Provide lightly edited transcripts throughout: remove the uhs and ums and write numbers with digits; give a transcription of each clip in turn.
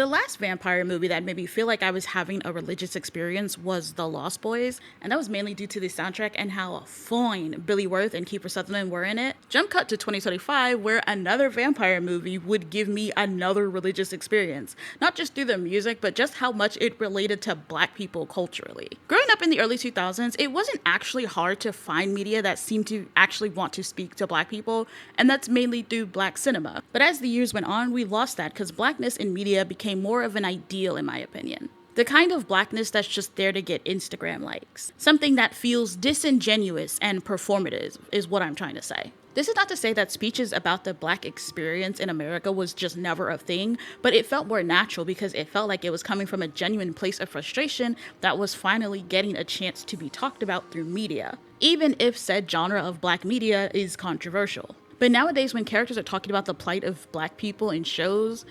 The last vampire movie that made me feel like I was having a religious experience was The Lost Boys, and that was mainly due to the soundtrack and how fine Billy Wirth and Kiefer Sutherland were in it. Jump cut to 2025, where another vampire movie would give me another religious experience, not just through the music, but just how much it related to black people culturally. Growing up in the early 2000s, it wasn't actually hard to find media that seemed to actually want to speak to black people, and that's mainly through black cinema. But as the years went on, we lost that because blackness in media became more of an ideal, in my opinion. The kind of blackness that's just there to get Instagram likes. Something that feels disingenuous and performative is what I'm trying to say. This is not to say that speeches about the black experience in America was just never a thing, but it felt more natural because it felt like it was coming from a genuine place of frustration that was finally getting a chance to be talked about through media, even if said genre of black media is controversial. But nowadays, when characters are talking about the plight of black people in shows,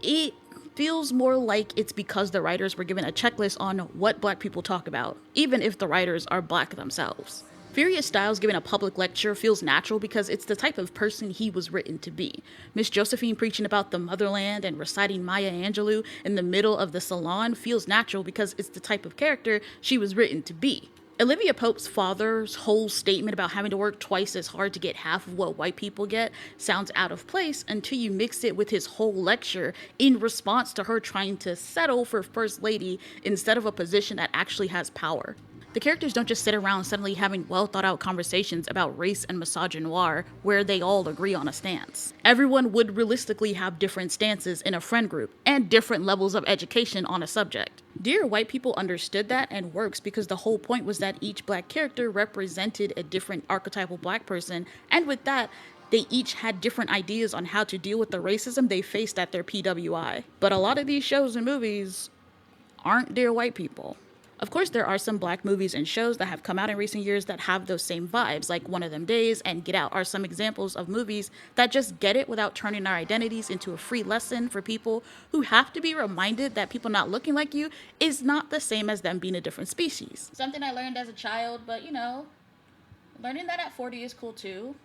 it feels more like it's because the writers were given a checklist on what black people talk about, even if the writers are black themselves. Furious Styles giving a public lecture feels natural because it's the type of person he was written to be. Miss Josephine preaching about the motherland and reciting Maya Angelou in the middle of the salon feels natural because it's the type of character she was written to be. Olivia Pope's father's whole statement about having to work twice as hard to get half of what white people get sounds out of place until you mix it with his whole lecture in response to her trying to settle for First Lady instead of a position that actually has power. The characters don't just sit around suddenly having well thought out conversations about race and misogynoir where they all agree on a stance. Everyone would realistically have different stances in a friend group and different levels of education on a subject. Dear White People understood that and works because the whole point was that each black character represented a different archetypal black person, and with that, they each had different ideas on how to deal with the racism they faced at their PWI. But a lot of these shows and movies aren't Dear White People. Of course, there are some black movies and shows that have come out in recent years that have those same vibes, like One of Them Days and Get Out are some examples of movies that just get it without turning our identities into a free lesson for people who have to be reminded that people not looking like you is not the same as them being a different species. Something I learned as a child, but learning that at 40 is cool too,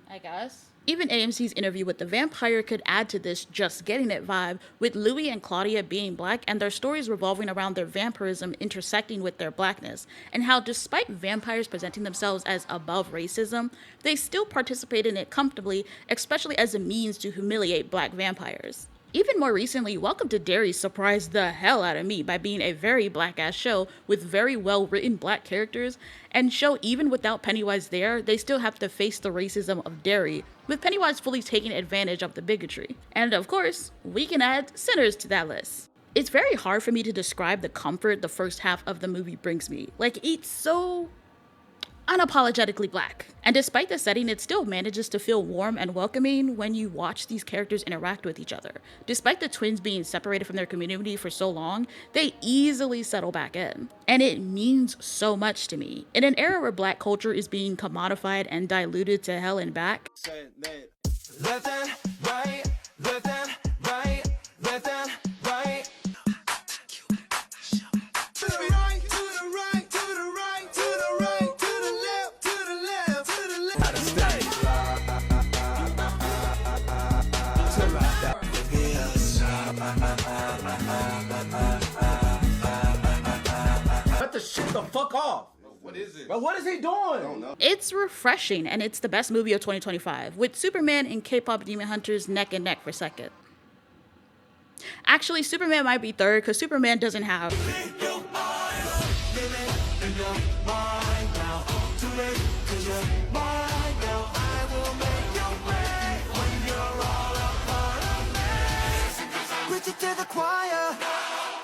I guess. Even AMC's Interview with the Vampire could add to this just getting it vibe, with Louis and Claudia being black and their stories revolving around their vampirism intersecting with their blackness, and how despite vampires presenting themselves as above racism, they still participate in it comfortably, especially as a means to humiliate black vampires. Even more recently, Welcome to Derry surprised the hell out of me by being a very black-ass show with very well-written black characters, and show even without Pennywise there, they still have to face the racism of Derry, with Pennywise fully taking advantage of the bigotry. And of course, we can add Sinners to that list. It's very hard for me to describe the comfort the first half of the movie brings me. Like, it's so unapologetically black. And despite the setting, it still manages to feel warm and welcoming when you watch these characters interact with each other. Despite the twins being separated from their community for so long, they easily settle back in. And it means so much to me. In an era where black culture is being commodified and diluted to hell and back, left and right, left and right, left and right. To the right, to the right, to the right, to the right, to the left, to the left, to the left. Out of state. Cut the shit the fuck off. What is it? But what is he doing? I don't know. it's refreshing, and it's the best movie of 2025, with Superman and K-pop Demon Hunters neck and neck for second. Actually, Superman might be third, because Superman doesn't have To the choir.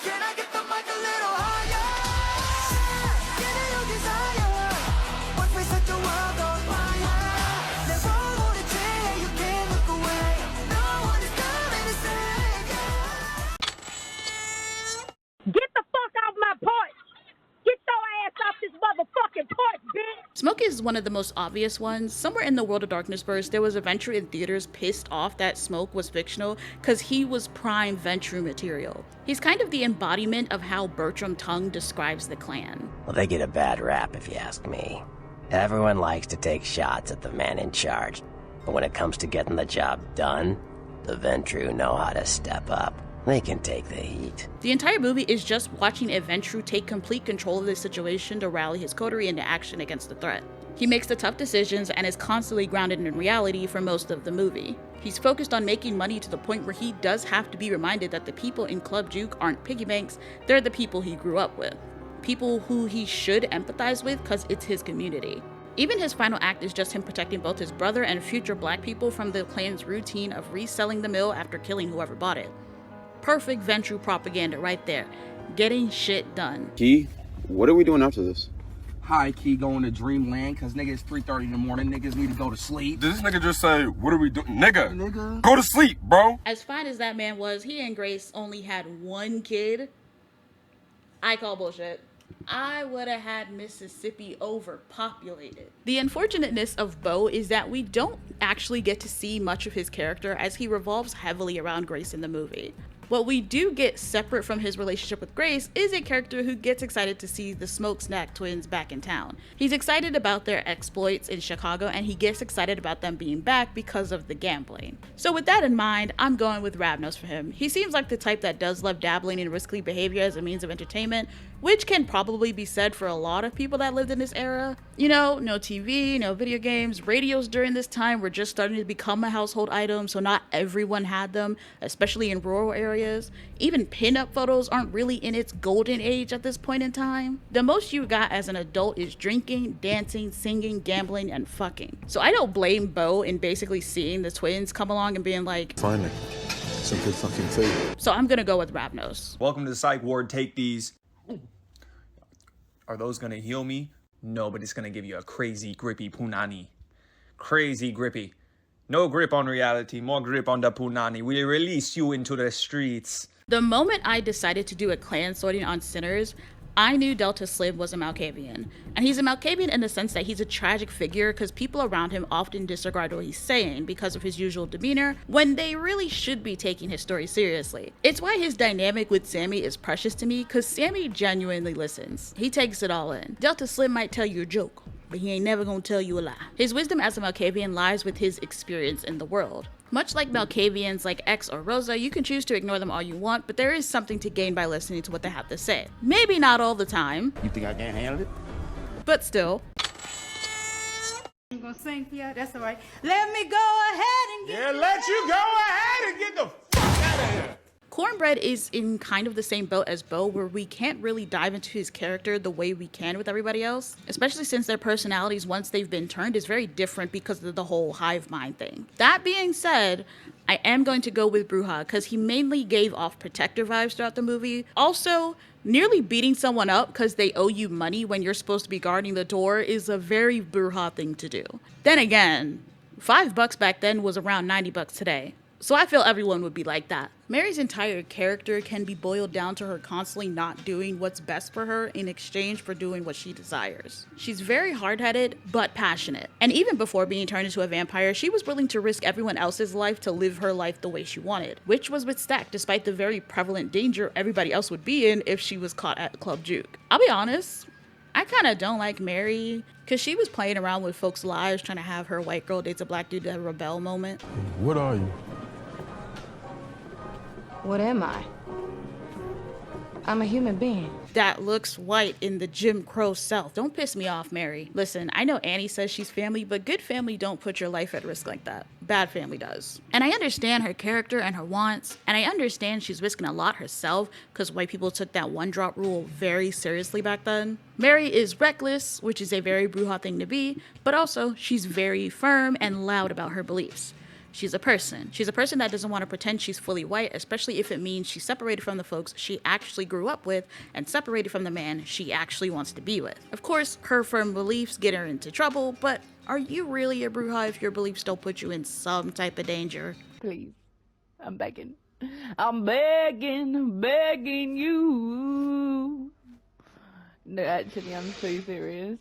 Can I get the mic a little higher? Give it your desire. Watch me set the world on fire. Let roll on the chair, you can't look away. No one is coming to save you. Get the fuck off my porch! Get your ass off this motherfucking porch, bitch! Smoke is one of the most obvious ones. Somewhere in the World of Darkness verse, there was a Ventrue in theaters pissed off that Smoke was fictional because he was prime Ventrue material. He's kind of the embodiment of how Bertram Tung describes the Klan. Well, they get a bad rap if you ask me. Everyone likes to take shots at the man in charge, but when it comes to getting the job done, the Ventrue know how to step up. They can take the heat. The entire movie is just watching Eventru take complete control of the situation to rally his coterie into action against the threat. He makes the tough decisions and is constantly grounded in reality for most of the movie. He's focused on making money to the point where he does have to be reminded that the people in Club Juke aren't piggy banks, they're the people he grew up with. People who he should empathize with because it's his community. Even his final act is just him protecting both his brother and future black people from the clan's routine of reselling the mill after killing whoever bought it. Perfect Ventru propaganda right there. Getting shit done. Key, what are we doing after this? High key going to dreamland, cause nigga, it's 3:30 in the morning. Niggas need to go to sleep. Did this nigga just say, what are we doing? Nigga, Nigga. go to sleep, bro. As fine as that man was, he and Grace only had one kid. I call bullshit. I would have had Mississippi overpopulated. The unfortunateness of Beau is that we don't actually get to see much of his character as he revolves heavily around Grace in the movie. What we do get separate from his relationship with Grace is a character who gets excited to see the Smokestack twins back in town. He's excited about their exploits in Chicago, and he gets excited about them being back because of the gambling. So with that in mind, I'm going with Ravnos for him. He seems like the type that does love dabbling in risky behavior as a means of entertainment, which can probably be said for a lot of people that lived in this era. You know, no TV, no video games, radios during this time were just starting to become a household item, so not everyone had them, especially in rural areas. Even pinup photos aren't really in its golden age at this point in time. The most you got as an adult is drinking, dancing, singing, gambling, and fucking. So I don't blame Beau in basically seeing the twins come along and being like, finally, some good fucking food. so I'm gonna go with Ravnos. Welcome to the psych ward. Take these. Are those gonna heal me? No, but it's gonna give you a crazy grippy punani. Crazy grippy. No grip on reality, more grip on the punani. We release you into the streets. The moment I decided to do a clan sorting on sinners, I knew Delta Slim was a Malkavian. And he's a Malkavian in the sense that he's a tragic figure because people around him often disregard what he's saying because of his usual demeanor when they really should be taking his story seriously. It's why his dynamic with Sammy is precious to me because Sammy genuinely listens. He takes it all in. Delta Slim might tell you a joke, but he ain't never gonna tell you a lie. His wisdom as a Malkavian lies with his experience in the world. Much like Malkavians like X or Rosa, you can choose to ignore them all you want, but there is something to gain by listening to what they have to say. Maybe not all the time. You think I can't handle it? But still. I'm gonna sing for you. That's all right. Let me go ahead and get Let you go ahead and get the fuck out of here. Cornbread is in kind of the same boat as Beau, where we can't really dive into his character the way we can with everybody else, especially since their personalities, once they've been turned, is very different because of the whole hive mind thing. That being said, I am going to go with Bruja because he mainly gave off protector vibes throughout the movie. Also, nearly beating someone up because they owe you money when you're supposed to be guarding the door is a very Bruja thing to do. Then again, $5 back then was around $90 today. So I feel everyone would be like that. Mary's entire character can be boiled down to her constantly not doing what's best for her in exchange for doing what she desires. She's very hard-headed, but passionate. And even before being turned into a vampire, she was willing to risk everyone else's life to live her life the way she wanted, which was with Stack, despite the very prevalent danger everybody else would be in if she was caught at Club Juke. I'll be honest, I kind of don't like Mary, because she was playing around with folks' lives trying to have her white girl dates a black dude to rebel moment. What are you? What am I? I'm a human being. That looks white in the Jim Crow South. Don't piss me off, Mary. Listen, I know Annie says she's family, but good family don't put your life at risk like that. Bad family does. And I understand her character and her wants, and I understand she's risking a lot herself because white people took that one-drop rule very seriously back then. Mary is reckless, which is a very Bruja thing to be, but also she's very firm and loud about her beliefs. She's a person. She's a person that doesn't want to pretend she's fully white, especially if it means she's separated from the folks she actually grew up with and separated from the man she actually wants to be with. Of course, her firm beliefs get her into trouble, but are you really a Bruja if your beliefs don't put you in some type of danger? Please. I'm begging. I'm begging you. No, actually, I'm so serious.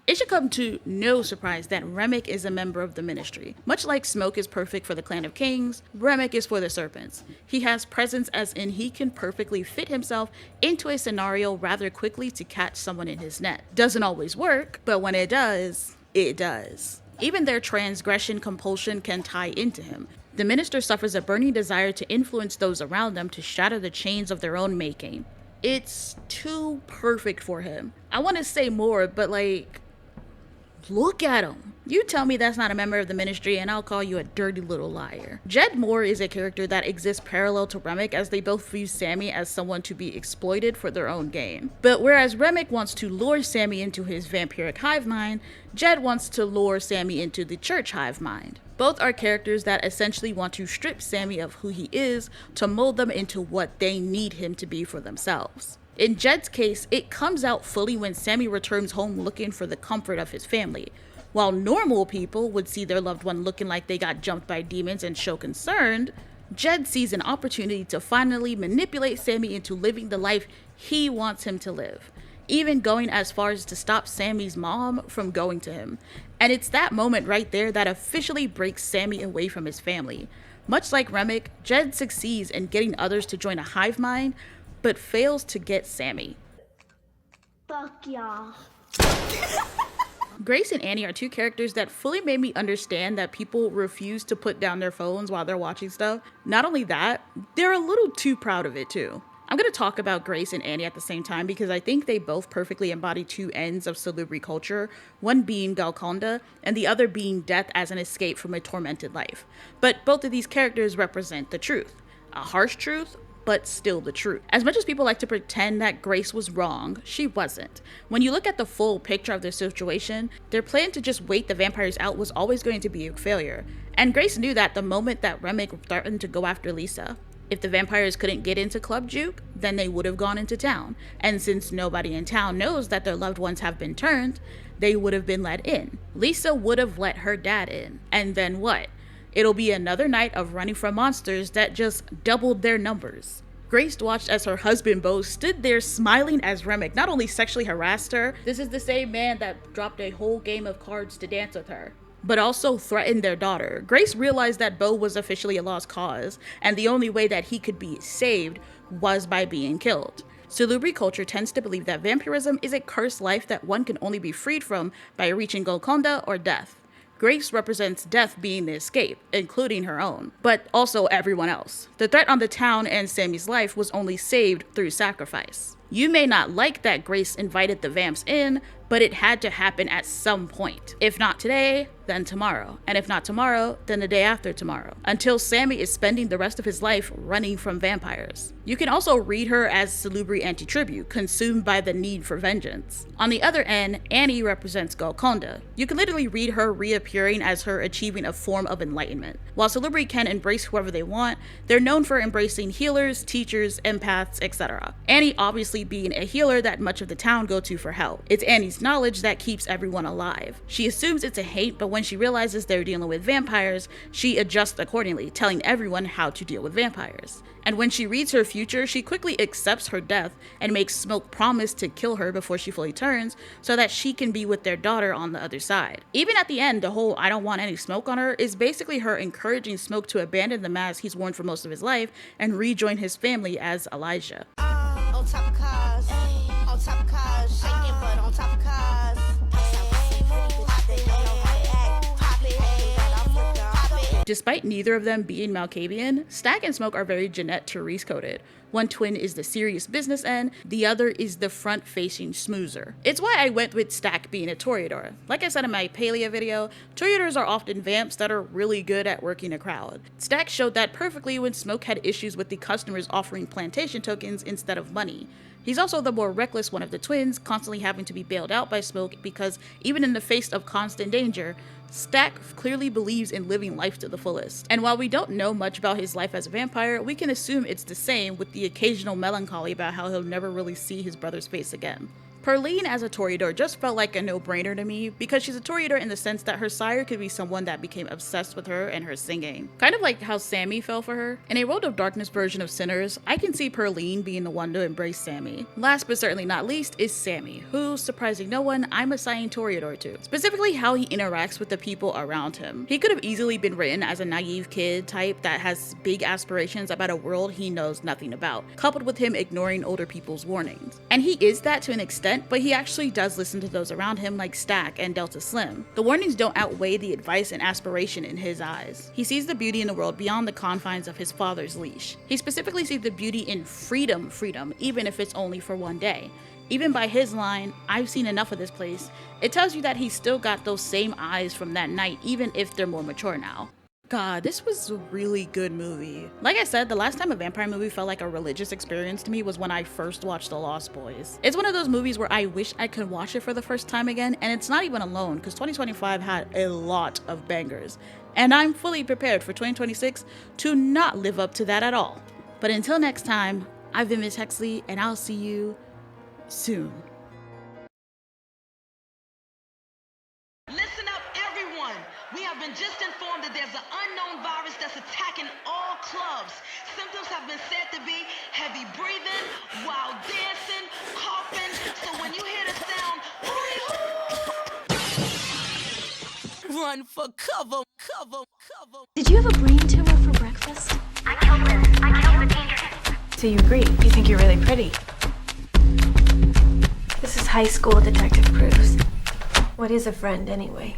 It should come to no surprise that Remick is a member of the Ministry. Much like Smoke is perfect for the Clan of Kings, Remick is for the Serpents. He has presence as in he can perfectly fit himself into a scenario rather quickly to catch someone in his net. Doesn't always work, but when it does, it does. Even their transgression compulsion can tie into him. The minister suffers a burning desire to influence those around them to shatter the chains of their own making. It's too perfect for him. I want to say more, but like, look at him. You tell me that's not a member of the ministry and I'll call you a dirty little liar. Jed Moore is a character that exists parallel to Remick, as they both view Sammy as someone to be exploited for their own gain. But whereas Remick wants to lure Sammy into his vampiric hive mind, Jed wants to lure Sammy into the church hive mind. Both are characters that essentially want to strip Sammy of who he is to mold them into what they need him to be for themselves. In Jed's case, it comes out fully when Sammy returns home looking for the comfort of his family. While normal people would see their loved one looking like they got jumped by demons and show concerned, Jed sees an opportunity to finally manipulate Sammy into living the life he wants him to live, even going as far as to stop Sammy's mom from going to him. And it's that moment right there that officially breaks Sammy away from his family. Much like Remick, Jed succeeds in getting others to join a hive mind, but fails to get Sammy. Fuck y'all. Grace and Annie are two characters that fully made me understand that people refuse to put down their phones while they're watching stuff. Not only that, they're a little too proud of it too. I'm going to talk about Grace and Annie at the same time because I think they both perfectly embody two ends of celebrity culture, one being Golconda and the other being death as an escape from a tormented life. But both of these characters represent the truth. A harsh truth, but still the truth. As much as people like to pretend that Grace was wrong, she wasn't. When you look at the full picture of their situation, their plan to just wait the vampires out was always going to be a failure. And Grace knew that the moment that Remick threatened to go after Lisa. If the vampires couldn't get into Club Juke, then they would have gone into town. And since nobody in town knows that their loved ones have been turned, they would have been let in. Lisa would have let her dad in. And then what? It'll be another night of running from monsters that just doubled their numbers. Grace watched as her husband Beau stood there smiling as Remick not only sexually harassed her, this is the same man that dropped a whole game of cards to dance with her, but also threatened their daughter. Grace realized that Beau was officially a lost cause, and the only way that he could be saved was by being killed. Celebrity culture tends to believe that vampirism is a cursed life that one can only be freed from by reaching Golconda or death. Grace represents death being the escape, including her own, but also everyone else. The threat on the town and Sammy's life was only saved through sacrifice. You may not like that Grace invited the vamps in, but it had to happen at some point. If not today, then tomorrow. And if not tomorrow, then the day after tomorrow. Until Sammy is spending the rest of his life running from vampires. You can also read her as celebrity anti-tribute, consumed by the need for vengeance. On the other end, Annie represents Golconda. You can literally read her reappearing as her achieving a form of enlightenment. While celebrity can embrace whoever they want, they're known for embracing healers, teachers, empaths, etc. Annie obviously being a healer that much of the town go to for help. It's Annie's knowledge that keeps everyone alive. She assumes it's a hate, but when she realizes they're dealing with vampires, she adjusts accordingly, telling everyone how to deal with vampires. And when she reads her future, she quickly accepts her death and makes Smoke promise to kill her before she fully turns so that she can be with their daughter on the other side. Even at the end, the whole "I don't want any smoke on her" is basically her encouraging Smoke to abandon the mask he's worn for most of his life and rejoin his family as Elijah. On top of cars, on top of cars, shaking butt on top of cars. Despite neither of them being Malkavian, Stack and Smoke are very Jeanette Therese coded. One twin is the serious business end, the other is the front-facing smoozer. It's why I went with Stack being a Toreador. Like I said in my Palea video, Toreadors are often vamps that are really good at working a crowd. Stack showed that perfectly when Smoke had issues with the customers offering plantation tokens instead of money. He's also the more reckless one of the twins, constantly having to be bailed out by Smoke because even in the face of constant danger, Stack clearly believes in living life to the fullest. And while we don't know much about his life as a vampire, we can assume it's the same, with the occasional melancholy about how he'll never really see his brother's face again. Perline as a Toreador just felt like a no-brainer to me because she's a Toreador in the sense that her sire could be someone that became obsessed with her and her singing. Kind of like how Sammy fell for her. In a World of Darkness version of Sinners, I can see Perline being the one to embrace Sammy. Last but certainly not least is Sammy, who, surprising no one, I'm assigning Toreador to. Specifically how he interacts with the people around him. He could have easily been written as a naive kid type that has big aspirations about a world he knows nothing about, coupled with him ignoring older people's warnings. And he is that to an extent, extent, but he actually does listen to those around him like Stack and Delta Slim. The warnings don't outweigh the advice and aspiration in his eyes. He sees the beauty in the world beyond the confines of his father's leash. He specifically sees the beauty in freedom, even if it's only for one day. Even by his line, "I've seen enough of this place," it tells you that he's still got those same eyes from that night, even if they're more mature now. God, this was a really good movie. Like I said, the last time a vampire movie felt like a religious experience to me was when I first watched The Lost Boys. It's one of those movies where I wish I could watch it for the first time again, and it's not even alone, because 2025 had a lot of bangers. And I'm fully prepared for 2026 to not live up to that at all. But until next time, I've been Miss Hexley, and I'll see you soon. Listen up, everyone. We have been just informed that there's an unknown virus that's attacking all clubs. Symptoms have been said to be heavy breathing, wild dancing, coughing. So when you hear the sound, run for cover. Did you have a brain tumor for breakfast? I killed the dangerous. So you agree? You think you're really pretty? This is high school detective proofs. What is a friend anyway?